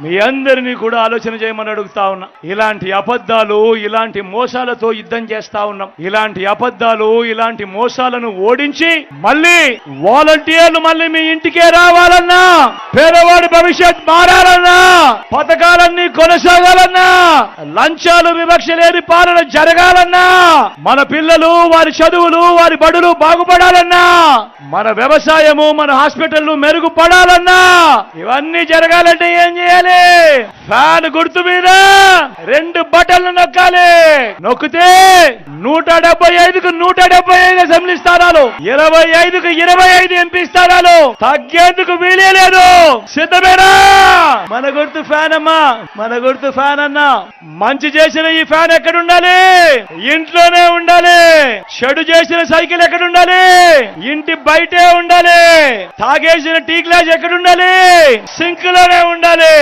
మీ అందరినీ కూడా ఆలోచన చేయమని అడుగుతా ఉన్నా. ఇలాంటి అబద్ధాలు, ఇలాంటి మోసాలతో యుద్ధం చేస్తా ఉన్నాం. ఇలాంటి అబద్ధాలు, ఇలాంటి మోసాలను ఓడించి మళ్ళీ వాలంటీర్లు మళ్ళీ మీ ఇంటికే రావాలన్నా, పేదవాడి భవిష్యత్ మారాలన్నా, పథకాలన్నీ కొనసాగాలన్నా, లంచాలు వివక్ష లేని పాలన జరగాలన్నా, మన పిల్లలు వారి చదువులు వారి బడులు బాగుపడాలన్నా, మన వ్యవసాయము మన హాస్పిటళ్లు మెరుగుపడాలన్నా, ఇవన్నీ జరగాలంటే ఏం చేయాలి? ఫ్యాన్ గుర్తు మీద 2 బటన్లు నొక్కాలి. నొక్కితే 175కు 175 అసెంబ్లీ స్థానాలు, 25కు 25 ఎంపీ స్థానాలు తగ్గేందుకు వీలే లేదు. సిద్ధమేనా? మన గుర్తు ఫ్యాన్ అమ్మా, మన గుర్తు ఫ్యాన్ అన్నా. మంచి చేసిన ఈ ఫ్యాన్ ఎక్కడుండాలి? ఇంట్లోనే ఉండాలి. చెడు చేసిన సైకిల్ ఎక్కడుండాలి? ఇంటి బయటే ఉండాలి. తాగేసిన టీ గ్లాస్ ఎక్కడుండాలి? సింక్ లోనే ఉండాలి.